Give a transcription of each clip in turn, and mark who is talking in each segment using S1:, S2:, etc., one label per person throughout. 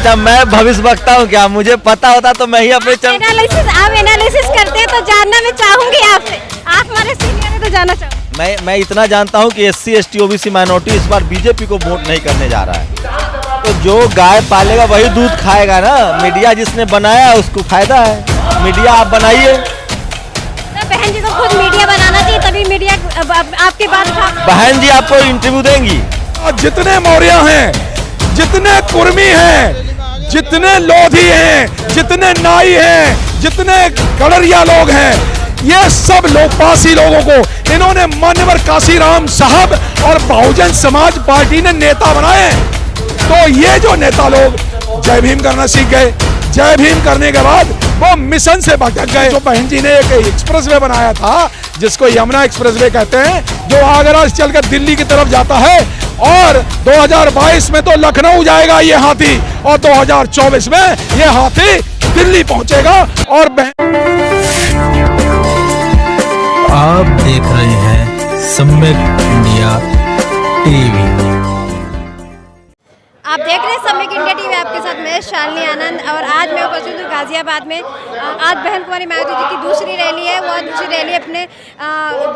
S1: अच्छा, मैं भविष्य वक्ता हूँ क्या? मुझे पता होता तो मैं ही अपने
S2: आप एनालिसिस करते हैं तो जानना मैं चाहूंगी आपसे। आप हमारे सीनियर हैं तो जानना चाहूँगी।
S1: मैं इतना जानता हूँ कि SC ST OBC माइनॉरिटी इस बार बीजेपी को वोट नहीं करने जा रहा है। तो जो गाय पालेगा वही दूध खाएगा ना। मीडिया जिसने बनाया उसको फायदा है। मीडिया आप बनाइए।
S2: तो बहन जी को खुद मीडिया बनाना चाहिए, तभी मीडिया आपकी बात उठा।
S1: बहन जी आपको इंटरव्यू देंगी।
S3: जितने मौर्य हैं, जितने कुर्मी हैं, जितने लोधी हैं, जितने नाई हैं, जितने गड़रिया लोग हैं, ये सब लोकपासी लोगों को इन्होंने मान्यवर काशीराम साहब और बहुजन समाज पार्टी ने नेता बनाए। तो ये जो नेता लोग जय भीम करना सीख गए, जय भीम करने के बाद वो मिशन से भटक गए। जो बहन जी ने एक एक्सप्रेसवे बनाया था जिसको यमुना एक्सप्रेसवे कहते हैं, जो आगरा से चलकर दिल्ली की तरफ जाता है, और 2022 में तो लखनऊ जाएगा ये हाथी, और 2024 में ये हाथी दिल्ली पहुंचेगा। और
S4: आप देख रहे हैं सम्यक इंडिया टीवी।
S2: आप देख रहे हैं सम्यक इंडिया टीवी, आपके साथ मैं शालिनी आनंद। और आज मैं उपस्थित हूँ गाजियाबाद में। आज बहन कुमारी मायावती जी की दूसरी रैली है। वह दूसरी रैली अपने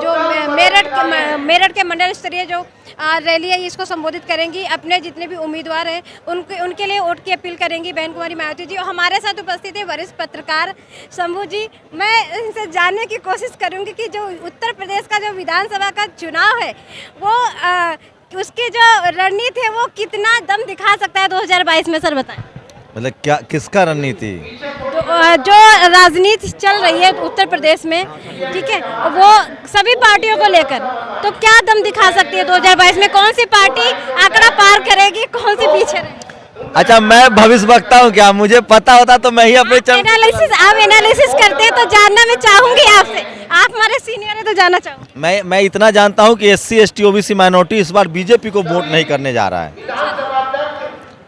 S2: जो मेरठ के मंडल स्तरीय जो रैली है इसको संबोधित करेंगी। अपने जितने भी उम्मीदवार हैं उनके लिए वोट की अपील करेंगी बहन कुमारी मायावती जी। और हमारे साथ उपस्थित है वरिष्ठ पत्रकार शंभू जी। मैं इनसे जानने की कोशिश करूँगी कि जो उत्तर प्रदेश का जो विधानसभा का चुनाव है वो उसकी जो रणनीति है वो कितना दम दिखा सकता है 2022 में, सर बताएं।
S1: मतलब क्या, किसका रणनीति?
S2: जो राजनीति चल रही है उत्तर प्रदेश में, ठीक है, वो सभी पार्टियों को लेकर, तो क्या दम दिखा सकती है 2022 में? कौन सी पार्टी आंकड़ा पार करेगी, कौन सी पीछे रहेगी?
S1: अच्छा, मैं भविष्य वक्ता हूँ क्या? मुझे पता होता तो मैं ही अपने
S2: आप एनालिसिस करते हैं तो जानना मैं चाहूंगी आपसे। आप हमारे सीनियर हैं तो जानना चाहूंगी।
S1: मैं इतना जानता हूँ कि SC ST OBC माइनॉरिटी इस बार बीजेपी को वोट नहीं करने जा रहा है।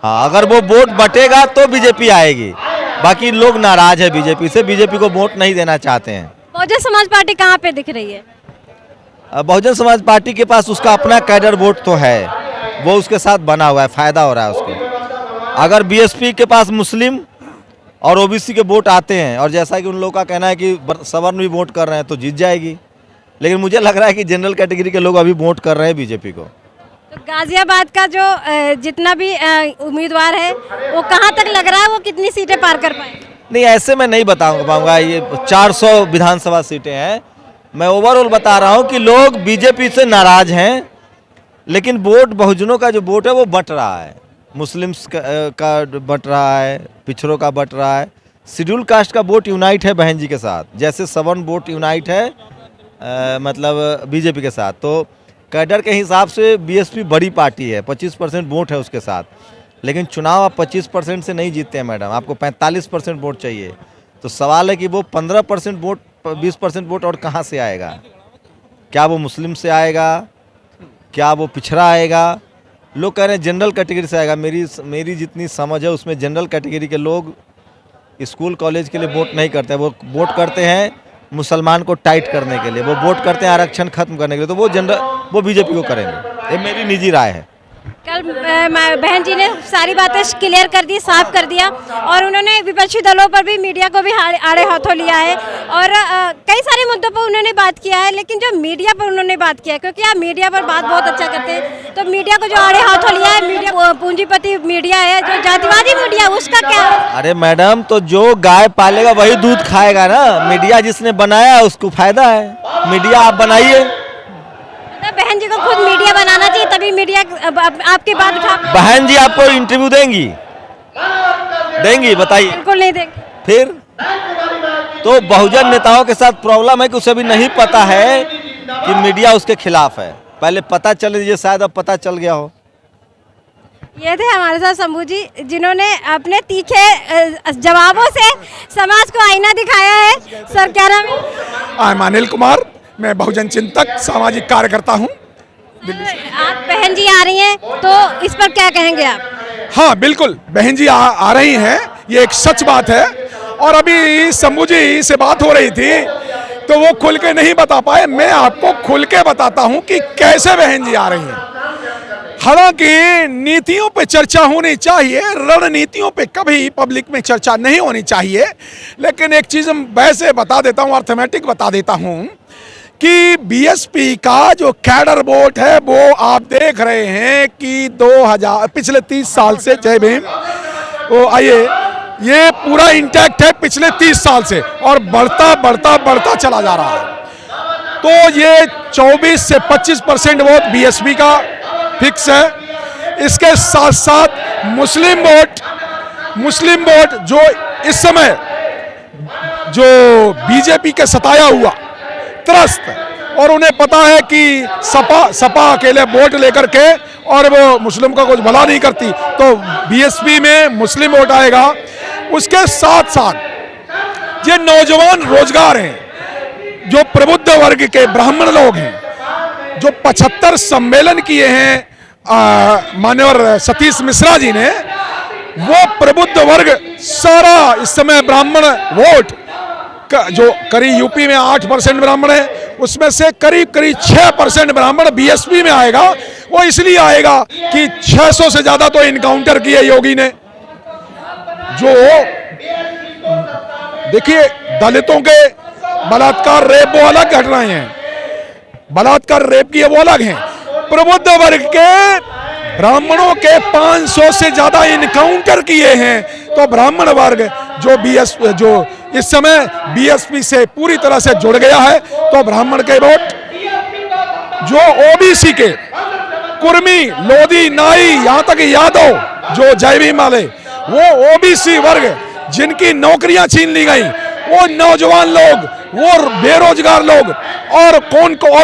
S1: हाँ, अगर वो वोट बटेगा तो बीजेपी आएगी। बाकी लोग नाराज है बीजेपी से, बीजेपी को वोट नहीं देना चाहते हैं।
S2: बहुजन समाज पार्टी कहाँ पे दिख रही है?
S1: बहुजन समाज पार्टी के पास उसका अपना कैडर वोट तो है, वो उसके साथ बना हुआ है, फायदा हो रहा है उसको। अगर BSP के पास मुस्लिम और OBC के वोट आते हैं, और जैसा कि उन लोगों का कहना है कि सवर्ण भी वोट कर रहे हैं, तो जीत जाएगी। लेकिन मुझे लग रहा है कि जनरल कैटेगरी के लोग अभी वोट कर रहे हैं बीजेपी को।
S2: तो गाजियाबाद का जो जितना भी उम्मीदवार है वो कहाँ तक लग रहा है, वो कितनी सीटें पार कर पाएंगे?
S1: नहीं, ऐसे मैं नहीं बता पाऊंगा। ये 400 विधानसभा सीटें हैं। मैं ओवरऑल बता रहा हूँ कि लोग बीजेपी से नाराज हैं, लेकिन वोट बहुजनों का जो वोट है वो बट रहा है। मुस्लिम्स का बट रहा है, पिछड़ों का बट रहा है, शेड्यूल कास्ट का वोट यूनाइट है बहन जी के साथ, जैसे सवर्ण वोट यूनाइट है मतलब बीजेपी के साथ। तो कैडर के हिसाब से BSP बड़ी पार्टी है, 25% वोट है उसके साथ। लेकिन चुनाव आप 25% से नहीं जीतते हैं मैडम, आपको 45% वोट चाहिए। तो सवाल है कि वो 15% वोट, 20% वोट और कहाँ से आएगा? क्या वो मुस्लिम से आएगा, क्या वो पिछड़ा आएगा? लोग कह रहे हैं जनरल कैटेगरी से आएगा। मेरी जितनी समझ है उसमें जनरल कैटेगरी के लोग स्कूल कॉलेज के लिए वोट नहीं करते। वो वोट करते हैं मुसलमान को टाइट करने के लिए, वो वोट करते हैं आरक्षण खत्म करने के लिए। तो वो बीजेपी को करेंगे, ये मेरी निजी राय है।
S2: कल बहन जी ने सारी बातें क्लियर कर दी, साफ कर दिया, और उन्होंने विपक्षी दलों पर भी, मीडिया को भी आड़े हाथों लिया है, और कई सारे मुद्दों पर उन्होंने बात किया है। लेकिन जो मीडिया पर उन्होंने बात किया है, क्योंकि आप मीडिया पर बात बहुत अच्छा करते हैं, तो मीडिया को जो आड़े हाथों लिया है, मीडिया पूंजीपति मीडिया है, जो जातिवादी मीडिया, उसका क्या?
S1: अरे मैडम, तो जो गाय पालेगा वही दूध खाएगा ना। मीडिया जिसने बनाया उसको फायदा है। मीडिया आप बनाइए।
S2: बहन जी को खुद मीडिया बनाना चाहिए, तभी मीडिया आपकी बात उठा।
S1: बहन जी आपको इंटरव्यू देंगी बताइए?
S2: बिल्कुल नहीं देंगे।
S1: फिर तो बहुजन नेताओं के साथ प्रॉब्लम है कि उसे भी नहीं पता है कि मीडिया उसके खिलाफ है। पहले पता चल दीजिए, शायद अब पता चल गया हो।
S2: ये थे हमारे साथ शंभू जी, जिन्होंने अपने तीखे जवाबों से समाज को आईना दिखाया है। सर क्या नाम है?
S3: आई एम अनिल कुमार, मैं बहुजन चिंतक सामाजिक कार्यकर्ता हूँ।
S2: आप बहन जी आ रही हैं तो इस पर क्या कहेंगे आप?
S3: हाँ बिल्कुल, बहन जी आ रही हैं, ये एक सच बात है। और अभी शंभू जी से बात हो रही थी तो वो खुल के नहीं बता पाए, मैं आपको खुल के बताता हूँ कि कैसे बहन जी आ रही हैं। हालांकि नीतियों पे चर्चा होनी चाहिए, रणनीतियों पे कभी पब्लिक में चर्चा नहीं होनी चाहिए। लेकिन एक चीज़ वैसे बता देता हूँ, अर्थमेटिक बता देता हूँ कि बीएसपी का जो कैडर वोट है वो आप देख रहे हैं कि पिछले 30 साल से जय भीम वो आइए ये पूरा इंटैक्ट है पिछले 30 साल से और बढ़ता बढ़ता बढ़ता चला जा रहा है। तो ये 24 से 25% वोट बीएसपी का फिक्स है। इसके साथ साथ मुस्लिम वोट जो इस समय जो बीजेपी के सताया हुआ त्रस्त, और उन्हें पता है कि सपा अकेले वोट लेकर के और वो मुस्लिम का कुछ भला नहीं करती, तो बीएसपी में मुस्लिम वोट आएगा। उसके साथ साथ ये नौजवान रोजगार हैं, जो प्रबुद्ध वर्ग के ब्राह्मण लोग हैं, जो 75 सम्मेलन किए हैं मान्यवर सतीश मिश्रा जी ने, वो प्रबुद्ध वर्ग सारा इस समय ब्राह्मण वोट जो करीब यूपी में 8% ब्राह्मण है, उसमें से करीब 6% ब्राह्मण बीएसपी में आएगा। वो इसलिए आएगा कि 600 से ज्यादा तो इनकाउंटर किए योगी ने। जो देखिए दलितों के बलात्कार रेप वो अलग घटनाएं हैं, बलात्कार रेप की वो अलग हैं। प्रबुद्ध वर्ग के ब्राह्मणों के 500 से ज्यादा इनकाउंटर किए हैं। तो ब्राह्मण वर्ग जो इस समय बीएसपी से पूरी तरह से जुड़ गया है, तो ब्राह्मण के वोट, जो ओबीसी के कुर्मी, लोधी, नाई, यहां तक यादव जो जय भीम वाले, वो ओबीसी वर्ग जिनकी नौकरियां छीन ली गई, वो नौजवान लोग, वो बेरोजगार लोग, और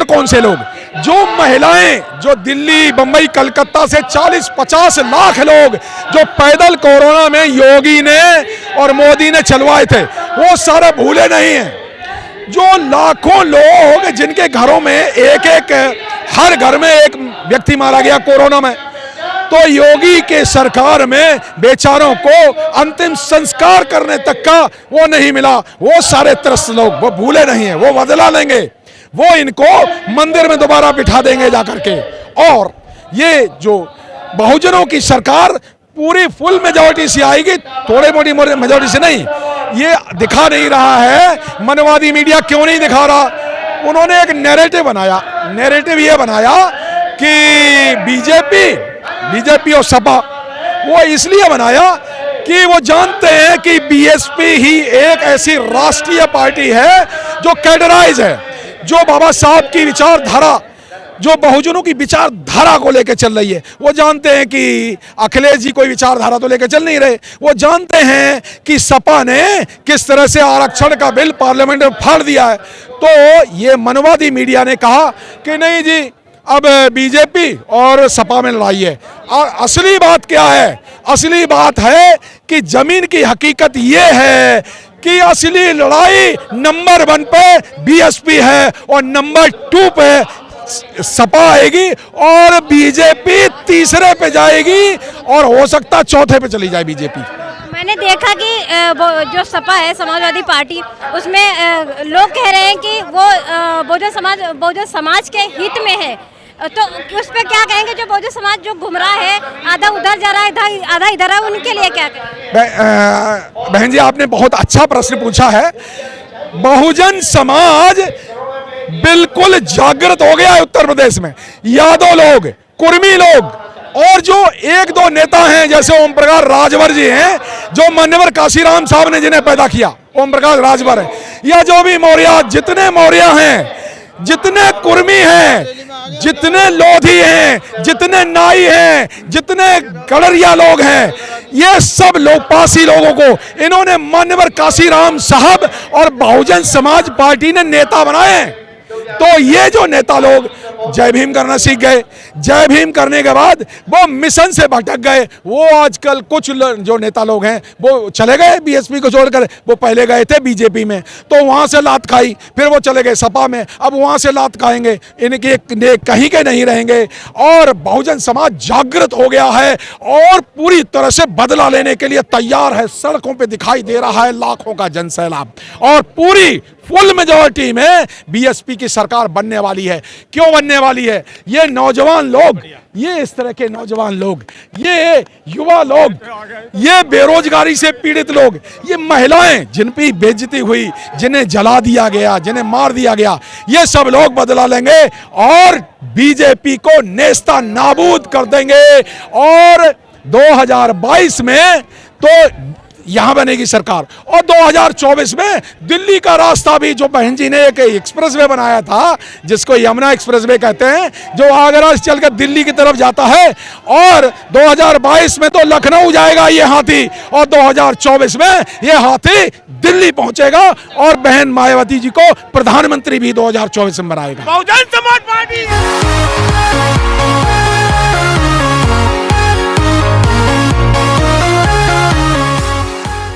S3: कौन से लोग, जो महिलाएं, जो दिल्ली, बंबई, कलकत्ता से 40-50 लाख लोग जो पैदल कोरोना में योगी ने और मोदी ने चलवाए थे, वो सारे भूले नहीं हैं। जो लाखों लोग जिनके घरों में हर घर में एक व्यक्ति मारा गया कोरोना में, तो योगी के सरकार में बेचारों को अंतिम संस्कार करने तक का वो नहीं मिला। वो सारे त्रस्त लोग वो भूले नहीं हैं, वो बदला लेंगे, वो इनको मंदिर में दोबारा बिठा देंगे जाकर के। और ये जो बहुजनों की सरकार पूरी फुल मेजॉरिटी से आएगी, थोड़ी मोटी मेजॉरिटी से नहीं। ये दिखा नहीं रहा है, मनवादी मीडिया क्यों नहीं दिखा रहा? उन्होंने एक नैरेटिव बनाया, नैरेटिव ये बनाया कि बीजेपी और सपा, वो इसलिए बनाया कि वो जानते हैं कि बीएसपी ही एक ऐसी राष्ट्रीय पार्टी है जो कैडराइज है, जो बाबा साहब की विचारधारा, जो बहुजनों की विचारधारा को लेकर चल रही है। वो जानते हैं कि अखिलेश जी कोई विचारधारा तो लेकर चल नहीं रहे। वो जानते हैं कि सपा ने किस तरह से आरक्षण का बिल पार्लियामेंट में फाड़ दिया है। तो ये मनवादी मीडिया ने कहा कि नहीं जी, अब बीजेपी और सपा में लड़ाई है। और असली बात क्या है? असली बात है कि जमीन की हकीकत ये है कि असली लड़ाई नंबर 1 पे बीएसपी है और नंबर 2 पे सपा आएगी और बीजेपी तीसरे पे जाएगी और हो सकता है 4थे पे चली जाए बीजेपी।
S2: मैंने देखा कि वो जो सपा है, समाजवादी पार्टी, उसमें लोग कह रहे हैं कि वो बहुजन समाज के हित में है। तो उस पर क्या कहेंगे? जो बहुजन समाज जो गुमराह है, आधा उधर जा रहा है, आधा इधर है, उनके लिए क्या कहें?
S3: बहन जी, आपने बहुत अच्छा प्रश्न पूछा है। बहुजन समाज बिल्कुल जागृत हो गया है उत्तर प्रदेश में। यादव लोग, कुर्मी लोग और जो 1-2 नेता हैं जैसे ओम प्रकाश राजभर जी हैं, जो मान्यवर काशीराम साहब ने जिन्हें पैदा किया, ओम प्रकाश राजभर है, या जो भी मौर्य, जितने मौर्य हैं, जितने कुर्मी हैं, जितने लोधी हैं, जितने नाई हैं, जितने गड़रिया लोग हैं, ये सब लोकपासी लोगों को इन्होंने मान्यवर काशीराम साहब और बहुजन समाज पार्टी ने नेता बनाए। तो ये जो नेता लोग जय भीम करना सीख गए, जय भीम करने के बाद वो मिशन से भटक गए। वो आजकल कुछ जो नेता लोग हैं वो चले गए बीएसपी को छोड़कर, वो पहले गए थे बीजेपी में, तो वहां से लात खाई, फिर वो चले गए सपा में, अब वहां से लात खाएंगे, इनके कहीं के नहीं रहेंगे। और बहुजन समाज जागृत हो गया है और पूरी तरह से बदला लेने के लिए तैयार है। सड़कों पर दिखाई दे रहा है लाखों का जनसैलाब और पूरी फुल मेजॉरिटी में बीएसपी की सरकार बनने वाली है। क्यों बनने वाली है? ये नौजवान लोग, ये इस तरह के नौजवान लोग, ये युवा लोग, ये बेरोजगारी से पीड़ित लोग, ये महिलाएं जिन पे बेइज्जती हुई, जिन्हें जला दिया गया, जिन्हें मार दिया गया, ये सब लोग बदला लेंगे और बीजेपी को नेस्ता नाबूद कर देंगे। और 2022 में तो यहां बनेगी सरकार और 2024 में दिल्ली का रास्ता भी, जो बहन जी ने एक एक्सप्रेसवे बनाया था जिसको यमुना एक्सप्रेसवे कहते हैं, जो आगरा से चलकर दिल्ली की तरफ जाता है, और 2022 में तो लखनऊ जाएगा ये हाथी और 2024 में ये हाथी दिल्ली पहुंचेगा और बहन मायावती जी को प्रधानमंत्री भी 2024 में बनाएगा।
S5: बहुजन समाज पार्टी